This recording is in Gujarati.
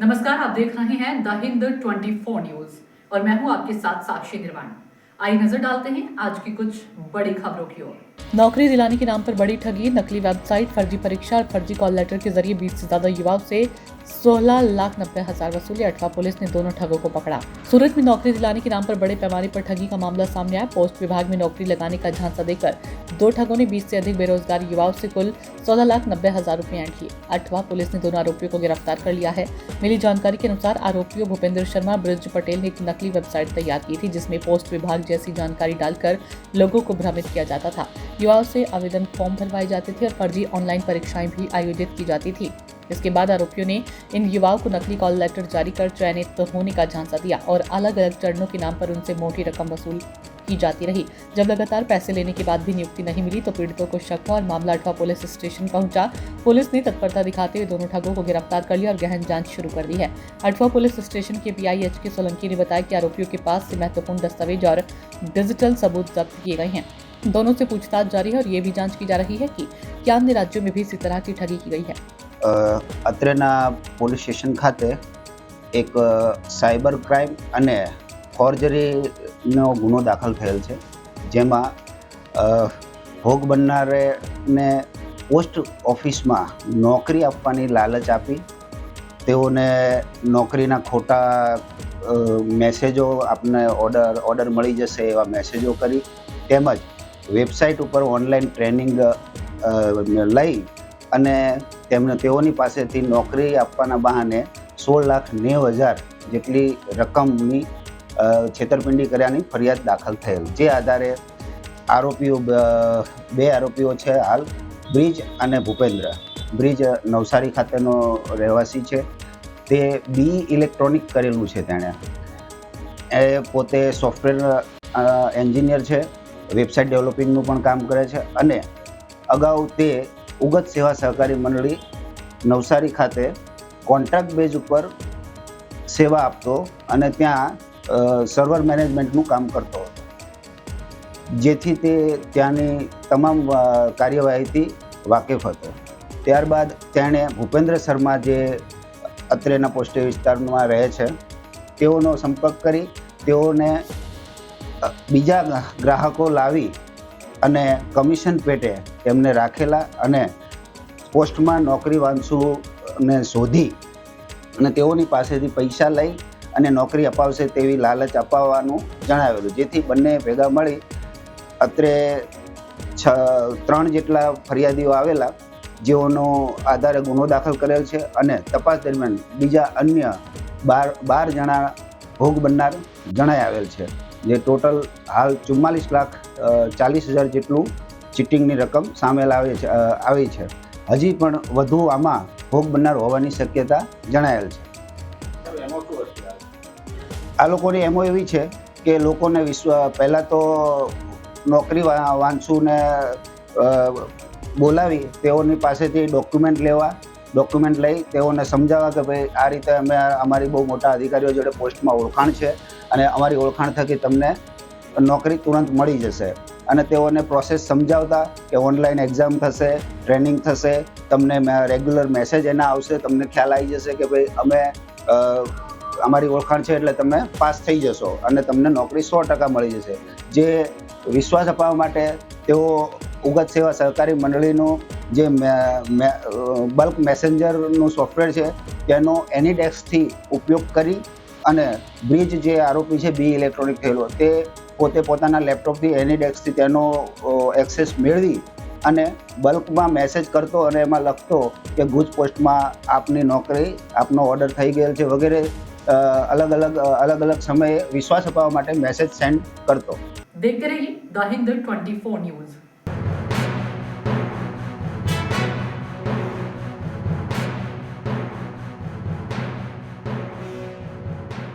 नमस्कार, आप देख रहे हैं द हिंद 24 न्यूज और मैं हूं आपके साथ साक्षी निर्वाण। आइए नजर डालते हैं आज की कुछ बड़ी खबरों की ओर। नौकरी दिलाने के नाम पर बड़ी ठगी, नकली वेबसाइट, फर्जी परीक्षा और फर्जी कॉल लेटर के जरिए 20 से ज्यादा युवाओं से 16,90,000 वसूले। अठवा पुलिस ने दोनों ठगों को पकड़ा। सूरत में नौकरी दिलाने के नाम पर बड़े पैमाने पर ठगी का मामला सामने आया। पोस्ट विभाग में नौकरी लगाने का झांसा देकर दो ठगों ने 20 से अधिक बेरोजगार युवाओं से कुल 16,90,000 रुपए ऐंठ लिए। अठवा पुलिस ने दोनों आरोपियों को गिरफ्तार कर लिया है। मिली जानकारी के अनुसार आरोपियों भूपेंद्र शर्मा, ब्रज पटेल ने एक नकली वेबसाइट तैयार की थी जिसमें पोस्ट विभाग जैसी जानकारी डालकर लोगों को भ्रमित किया जाता था। युवाओं से आवेदन फॉर्म भरवाए जाते थे और फर्जी ऑनलाइन परीक्षाएं भी आयोजित की जाती थी। इसके बाद आरोपियों ने इन युवाओं को नकली कॉल लेटर जारी कर चयनित होने का झांसा दिया और अलग अलग चरणों के नाम पर उनसे मोटी रकम वसूल की जाती रही। जब लगातार पैसे लेने के बाद भी नियुक्ति नहीं मिली तो पीड़ितों को शक हुआ और मामला अठवा पुलिस स्टेशन पहुंचा। पुलिस ने तत्परता दिखाते हुए दोनों ठगों को गिरफ्तार कर लिया और गहन जांच शुरू कर दी है। अठवा पुलिस स्टेशन के पीआई HK सोलंकी ने बताया कि आरोपियों के पास से महत्वपूर्ण दस्तावेज और डिजिटल सबूत जब्त किए गए हैं। दोनों से पूछताछ जारी है और ये भी जांच की जा रही है कि क्या अन्य राज्यों में भी इसी तरह की ठगी की गई है। અત્રેના પોલીસ સ્ટેશન ખાતે એક સાયબર ક્રાઇમ અને ફોર્જરીનો ગુનો દાખલ થયેલ છે, જેમાં ભોગ બનનારને પોસ્ટ ઓફિસમાં નોકરી આપવાની લાલચ આપી તેઓને નોકરીના ખોટા મેસેજો આપને ઓર્ડર મળી જશે એવા મેસેજો કરી તેમજ વેબસાઇટ ઉપર ઓનલાઈન ટ્રેનિંગ લઈ અને તેઓની પાસેથી નોકરી આપવાના બહાને 16,90,000 જેટલી રકમની છેતરપિંડી કર્યાની ફરિયાદ દાખલ થયેલ, જે આધારે બે આરોપીઓ છે હાલ, બ્રિજ અને ભૂપેન્દ્ર. બ્રિજ નવસારી ખાતેનો રહેવાસી છે, તે BE ઇલેક્ટ્રોનિક કરેલું છે. તેણે પોતે સોફ્ટવેર એન્જિનિયર છે, વેબસાઇટ ડેવલપિંગનું પણ કામ કરે છે અને અગાઉ તે ઉગત સેવા સહકારી મંડળી નવસારી ખાતે કોન્ટ્રાક્ટ બેઝ ઉપર સેવા આપતો અને ત્યાં સર્વર મેનેજમેન્ટનું કામ કરતો હતો, જેથી તે ત્યાંની તમામ કાર્યવાહીથી વાકેફ હતો. ત્યારબાદ તેણે ભૂપેન્દ્ર શર્મા, જે અત્રેના પોસ્ટ વિસ્તારમાં રહે છે, તેઓનો સંપર્ક કરી તેઓને બીજા ગ્રાહકો લાવી અને કમિશન પેટે તેમને રાખેલા અને પોસ્ટમાં નોકરી વાંચુને શોધી અને તેઓની પાસેથી પૈસા લઈ અને નોકરી અપાવશે તેવી લાલચ અપાવવાનું જણાવેલું, જેથી બંને ભેગા મળી અત્રે 3 જેટલા ફરિયાદીઓ આવેલા, જેઓનો આધારે ગુનો દાખલ કરેલ છે અને તપાસ દરમિયાન બીજા અન્ય 12 જણા ભોગ બનનાર જણાઈ આવેલ છે, જે ટોટલ હાલ 44,40,000 જેટલું ચીટિંગની રકમ સામેલ આવી છે. હજી પણ વધુ આમાં ભોગ બનનાર હોવાની શક્યતા જણાયેલ છે. આ લોકોની એમો એવી છે કે લોકોને પહેલાં તો નોકરી વાંચુને બોલાવી તેઓની પાસેથી ડોક્યુમેન્ટ લઈ તેઓને સમજાવવા કે ભાઈ આ રીતે અમે અમારી બહુ મોટા અધિકારીઓ જોડે પોસ્ટમાં ઓળખાણ છે અને અમારી ઓળખાણ થકી તમને નોકરી તુરંત મળી જશે અને તેઓને પ્રોસેસ સમજાવતા કે ઓનલાઈન એક્ઝામ થશે, ટ્રેનિંગ થશે, તમને રેગ્યુલર મેસેજ એના આવશે, તમને ખ્યાલ આવી જશે કે ભાઈ અમે અમારી ઓળખાણ છે એટલે તમે પાસ થઈ જશો અને તમને નોકરી 100% મળી જશે. જે વિશ્વાસ અપાવવા માટે તેઓ ઉગત સેવા સહકારી મંડળીનું જે બલ્ક મેસેન્જરનું સોફ્ટવેર છે તેનો એનીડેક્સથી ઉપયોગ કરી અને બ્રિજ જે આરોપી છે BE ઇલેક્ટ્રોનિક થયેલો, તે પોતે પોતાના લેપટોપથી એનીડેક્સથી તેનો એક્સેસ મેળવી અને બલ્કમાં મેસેજ કરતો અને એમાં લખતો કે ભુજ પોસ્ટમાં આપની નોકરી, આપનો ઓર્ડર થઈ ગયેલ છે વગેરે अलग अलग समय विश्वास अपाववा माटे मैसेज सेंड करतो। देखते रहिए द हिंद 24 न्यूज।